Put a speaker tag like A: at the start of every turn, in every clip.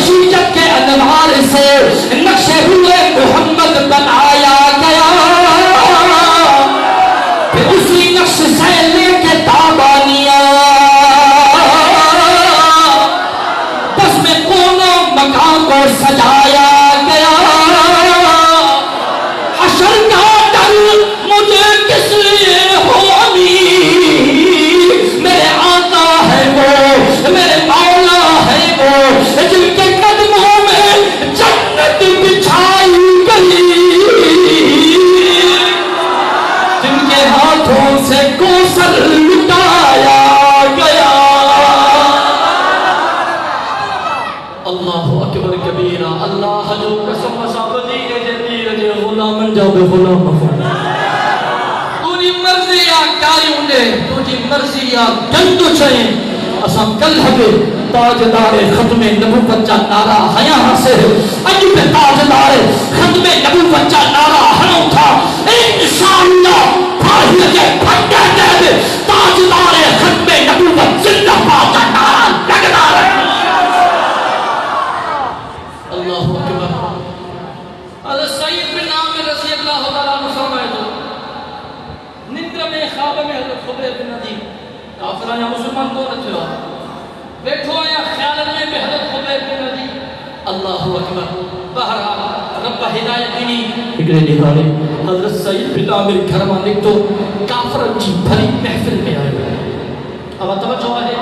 A: بشیرت کے انوار سے نقش روئے محمد بنایا گیا، پھر اسی نقش سے لے کے تابانیاں بس میں کونوں مکان کو سجایا گیا، حشر کا ڈر مجھے کس لیے ہو امیر، میرے آقا ہے وہ، میرے مولا ہے وہ، جن کے قدموں میں جنت بچھائی گئی، جن کے ہاتھوں سے کوثر لٹایا گیا۔ اللہ اکبر کبیرہ، اللہ جو قسم صابدی کے جدیر جے غلامن جا بے غلام مفہوم، تجھی مرضی یا کاری ہونڈے، تجھی مرضی یا گندو چھئیں، اساں کل ہگے تاجدار ختم نبوت جا نعرہ ہیاں سے اج پہ تاجدار ختم نبوت جا نعرہ ہنوں تھا، انشاءاللہ بھائی لگے پھٹے دے تاجدار ختم نبوت زندہ باد جا نعرہ لگنا رہے۔ اللہ اکبر۔ حضرت سعید بن عامر رضی اللہ تعالیٰ عنہ فرمائے تو نندر میں خواب میں حضرت خبیر بن ندیم کافران یا مسلمان کو نہ تھے بیٹھو آیا خیال میں بھی حضرت خبیر بن ندیم۔ اللہ اکبر۔ بہرحال رب ہدایت دینی اگرے نگارے حضرت سعید بن عامر گھر مانے تو کافر جی بھری محفل میں آئے۔ اب توجہ ہے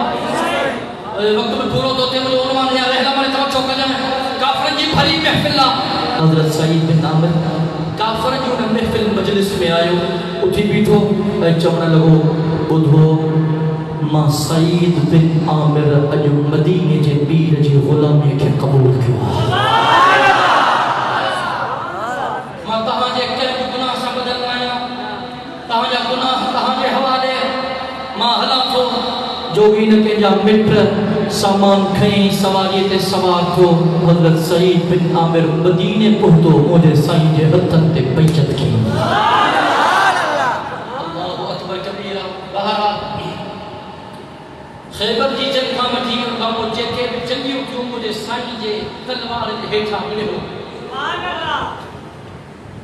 A: وقت میں پورو دوتے مجھے عنوان ہے رہنا مانے توجہ کر جائیں کافر جی بھری محفل حضرت سعید بن عامر کافر جو محفل مجلس میں آئے اٹھی بیٹھو چونا لگو بدھو ماں سعید بن عامر اج مدینے جے پیر جی غلامی کے قبول کیا، ماں تہاں جے کل گناہ سا بدل آیا، تہاں جا گناہ تہاں جے حوالے ماں ہلا تو جوگی نکے جا مٹر سامان کھئیں سواریت سوار کو حضرت سعید بن عامر مدینے پہتو مجھے سائیں جے ہتن تے بیعت کی۔ اللہ اکبر کبیرہ۔ بہرحال خیبر جی جنگ کا مٹھی کا مجھے کے جنگیوں کیوں مجھے سائیں جے تلوار ہیٹھا ملے ہو،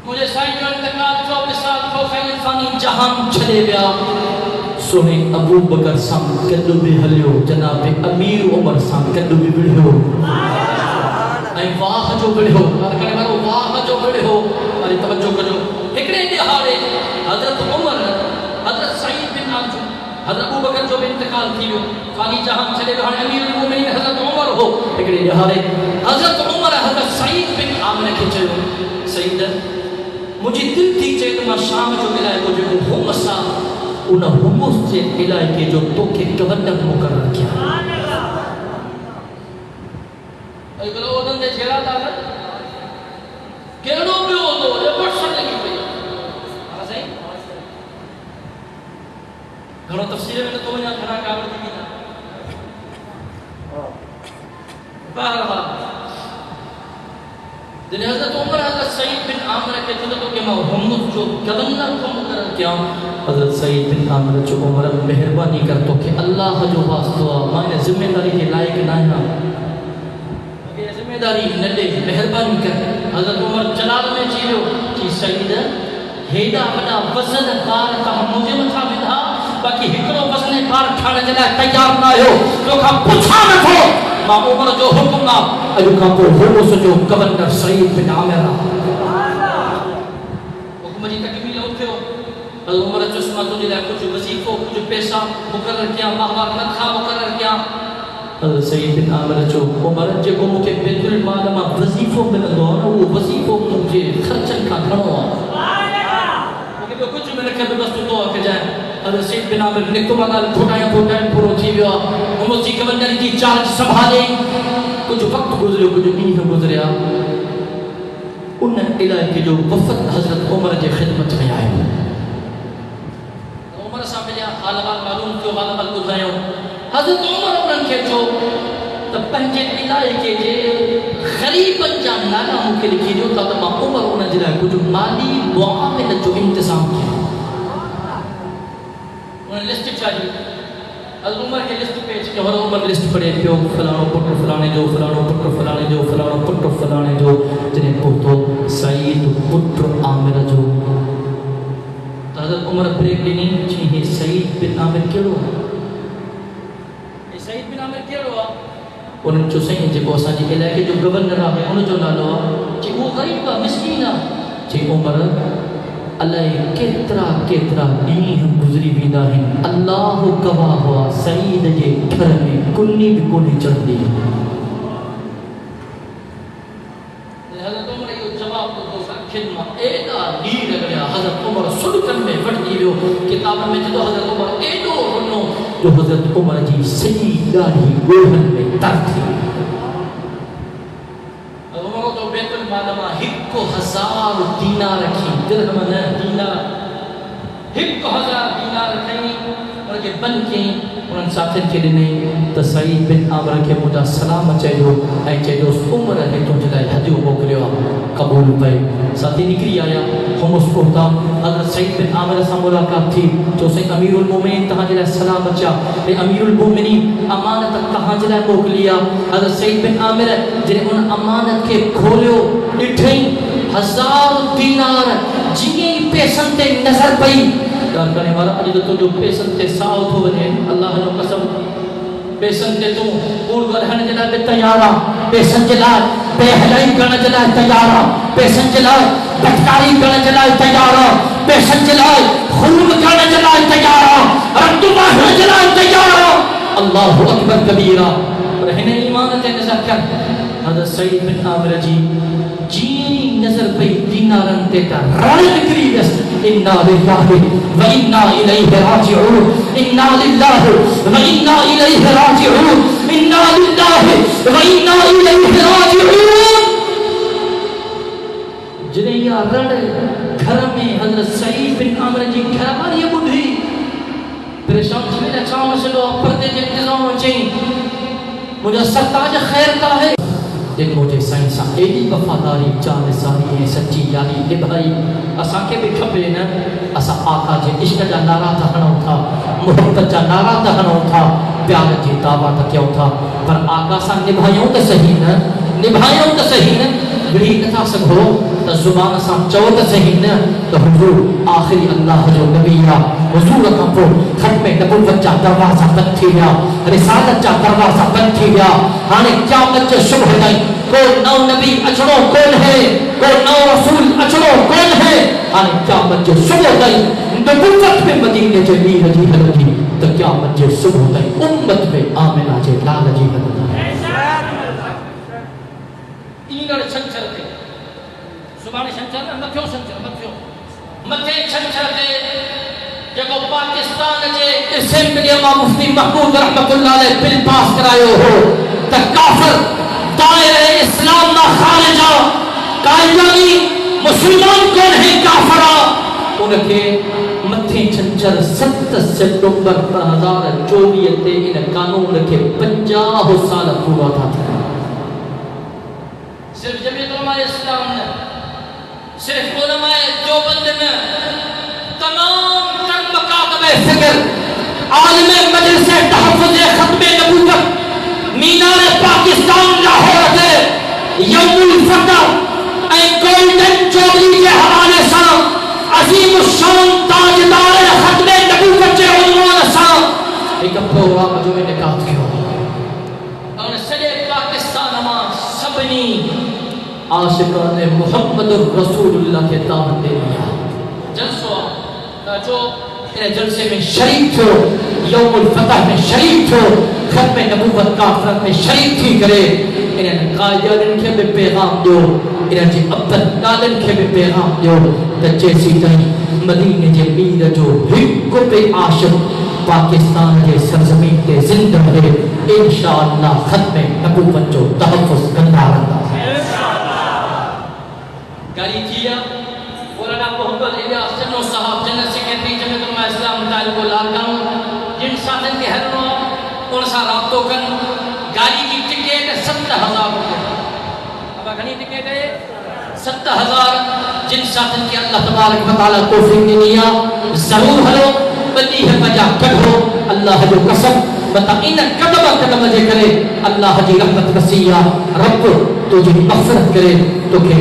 A: مجھے سائیں جو انتقال 24 سال کو خیل فانی جہان چھلے بیا، سونے ابو بکر سام کدو بھی ہلیو، جناب امیر عمر سام کدو بھی بڑھو، اے واہ جو بڑھو، کہنے بارو واہ جو بڑھو، ماری توجہ کرو۔ ہکڑے دہاڑے حضرت عمر، حضرت سعید بن عامر، حضرت ابو بکر جو بھی انتقال تھی فانی جہان چلے گا، امیر المومنین حضرت عمر ہو، ہکڑے دہاڑے حضرت عمر حضرت سعید بن عامر کے چلو، سعید مجھے دل تھی چاہے تو شام جو ملائے کو جو ہوں مسا انہا حمص سے علاقے جو تو کے گورنر مقرر کیا۔ اے بلو اودن دے چھیڑا تھا کیڑو بھی ہو دو یہ بڑھ سن لگی پئی آگا صحیح گھروں تفسیرے میں تو یہاں کھڑا کامر دی بھی تھا۔ بہرحال دن حضرت عمر حضرت سعید بن عامر کے جلدوں کے محمد جو گورنر کو مقرر کیا، حضرت سعید بن عامر جو عمر مہربانی کر تو کہ اللہ جو واسطہ مانے ذمہ داری کے لائق نہ ہے، یہ ذمہ داری نڈے مہربانی کر۔ حضرت عمر جلال میں چیلو کہ سعید ہیڈا بڑا وزن بار کا مجھے متھا بدھا باقی ہکڑو وزن بار کھانے جلائے تیار نہ ہو جو کھا پچھا نہ تھو ماں عمر جو حکم نہ اجو کھا پو حمص جو گورنر سعید بن عامر حکم جی تکمیل ہوتے ہو۔ حضرت عمر چشمہ تو جلائے کچھ وظیفوں کچھ پیسہ مقرر کیا، ماہوار نتخا مقرر کیا۔ حضرت سعید بن عامر جو عمر جے کو مکے بیت المال ماں وظیفوں ملندو ہے وہ وظیفوں مجھے خرچن کا گھنو ہے، مکے کچھ میں رکھے بس تو دعا کے جائے۔ حضرت سعید بن عامر نکتو مانال پھوٹائیں پورو تھی ویا، عمر جی گورنر کی چارج سنبھالے، کچھ وقت گزرے کچھ دن گزریا، ان علاقے جو وفد حضرت عمر جے خدمت میں آئے عمر صاحب ملیا غالبان معلوم کیوں غالبان گزرائیوں حضرت عمر انہوں کے جو تب پہنچے علاقے جے غریبن جان نانا مکے لکھی جو تب ماں عمر انہوں جلائے کچھ مالی معاملت جو انتظام کیا، انہوں نے لسٹ چاہیے از عمر کے لسٹ پیش کے ہر عمر لسٹ پڑے پیو فلانو پٹر فلانے جو فلانو پٹر فلانے جو فلانو پٹر فلانے جو جنہیں پوتو سعید پٹر عامر جو تو حضرت عمر بریک لینی چیئے سعید بن عامر کیڑو سعید بن عامر کیڑو انہوں چو سعید جے کو اسا جی علاقے جو گورنر آگے انہوں جو نالو چی وہ غریب کا مسکین چی عمر اللہ کترا کترا دین گزری ویدا ہیں اللہ گواہ ہوا سعید جے گھر میں کنی بھی کونے چڑھ دی حضرت عمر یہ جواب تو دوسرا خدمہ ایڈا دیر گیا حضرت عمر صدقن میں وٹ دی ویو کتاب میں جدو حضرت عمر ایڈو رنو جو حضرت عمر جی سجی داڑھی گوہن میں تر تھی عمر تو بیت المال میں 1000 دینار رکھی درہم نہ دینار 1000 دینار رکھی اور کے بن کے انہوں ساتھن کے لیے تو سعید بن عامر کے مجھا سلام چاہیے اے چاہیے عمر نے تو جلائے ہدیو موکلیا قبول پہ ساتھی نکلی آیا ہم اس کو ہوتا حضرت سعید بن عامر سے ملاقات تھی جو سے امیر المومنین تہاں جلائے سلام اچھا اے امیر المومنین امانت تہاں جلائے موکلیا حضرت سعید بن عامر جنہیں ان امانت کے کھولیو ڈٹھیں 1000 دینار جیئے پیسن تے نظر پئی دار کرنے والا اجد تو جو پیسن تے ساؤ تھو بنے اللہ جو قسم پیسن تے تو پور گرہن جلائے بے تیارا پیسن جلائے بے حلائی کرنا جلائے تیارا پیسن جلائے بٹکاری کرنا جلائے تیارا پیسن جلائے خون کرنا جلائے تیارا رد ماہر جلائے تیارا اللہ اکبر کبیرہ رہنے ایمانت نظر کر حضرت سعید بن عامر جی جینی نظر پہ دینارن تیتا رڑ نکری بس انا للہ و انا الیہ راجعون انا للہ و انا الیہ راجعون انا للہ و انا الیہ راجعون جنہیں یا رڑ گھر میں حضرت سعید بن عامر جی گھر ماری بدھی پریشان جی میں چاہ مسئلو پردے کے انتظام چاہیں مجھے سرتاج خیر کا ہے جن مجھے سائنسا ایڈی وفاداری جان ساری ہے سچی یاری نبھائی اسا کے بھی کھپے نا اسا آقا جے عشق جا نارا تھنو تھا محبت جا نارا تھنو تھا پیار جی دعویٰ تکیو تھا پر آقا سا نبھائیوں تے صحیح نا نبھائیوں تے صحیح نا گڑی نتا سکھو تا زبان سا چوت صحیح نا تو حضور آخری اللہ جو نبی یا حضور کا پو ختم نبوت جا دروازہ بند تھی گیا رسالت جا دروازہ بند تھی گیا ہانے قیامت جو شبہ نہیں کوئی نو نبی اچھڑو کون ہے کوئی نو رسول اچھڑو کون ہے ہانے قیامت جو شبہ نہیں نبوت میں مدینہ جو میر جی حلجی تو قیامت جو شبہ نہیں امت میں آمنہ جے لال جی حلجی اینر چھنچر دے زبانی چھنچر دے مکھیوں چھنچر مکھیوں مکھے چھنچر دے جگہ پاکستان جے اسمبلی امام مفتی محمود رحمت اللہ علیہ بل پاس کرائیو ہو تا کافر دائرہ اسلام نہ خارجہ قائدانی مسلمان کون ہے کافرہ ان کے متھے چھنچر 7 سپٹمبر 2024 تے ان قانون کے 50 سال پورا تھا صرف جمعیت علماء اسلام نے صرف علماء دیوبند نے تمام تر مکاتب فکر عالم مجلس تحفظ ختم نبوت مینار پاکستان لاہور کے یوم الفتح اے گولڈن چوبری کے حوالے سے عظیم الشان تاجدار ختم نبوت کے عنوان سے ایک پروگرام جو انعقاد کیا اور سجے پاکستان میں سبنی عاشقان محمد رسول اللہ کے دعوت دے دیا جلسہ جو جلسے میں شریک تھو یوم الفتح میں شریک تھو ختم نبوت کافرت میں شریک تھی کرے انہیں قائدین کے بھی پیغام دیو انہیں جی ابتن نالن کے بھی پیغام دیو تجیسی تہیں مدینہ جے میر جو ہکو پہ عاشق پاکستان کے سرزمین کے زندہ ہے انشاءاللہ ختم نبوت جو تحفظ کرنا رہا گاری کیا مولانا محمد الیاس چنو صاحب جنرل سیکریٹری جمعیت علماء اسلام متعلق کو لارکانوں جن ساتھن کے ہرنوں ان سا رابطوں کن گاڑی کی ٹکٹ 70,000 روپے اب گھنی ٹکٹ ہے 70,000 جن ساتھن کے اللہ تبارک و تعالیٰ توفیق دنیا ضرور ہلو بلی ہے بجا کڑھو اللہ اللہ جو قسم بتا ان قدم قدم جے کرے اللہ جی رحمت وسیع رب تجھے مغفرت کرے تو کہ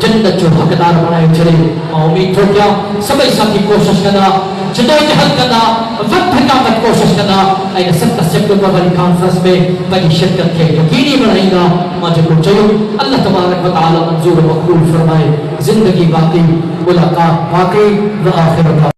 A: جنت جو حقدار بنائے چڑے ماں امید تو کیا سبھی ساتھی کوشش کرنا جدوجہد کرنا وقت حکامت کوشش کرنا این 7 سپٹمبر والی کانفرنس میں پنجی شرکت کے یقینی بنائیں گا ماں جو چاہیے اللہ تبارک و تعالی منظور و مقبول فرمائے زندگی باقی ملاقات باقی و آخرت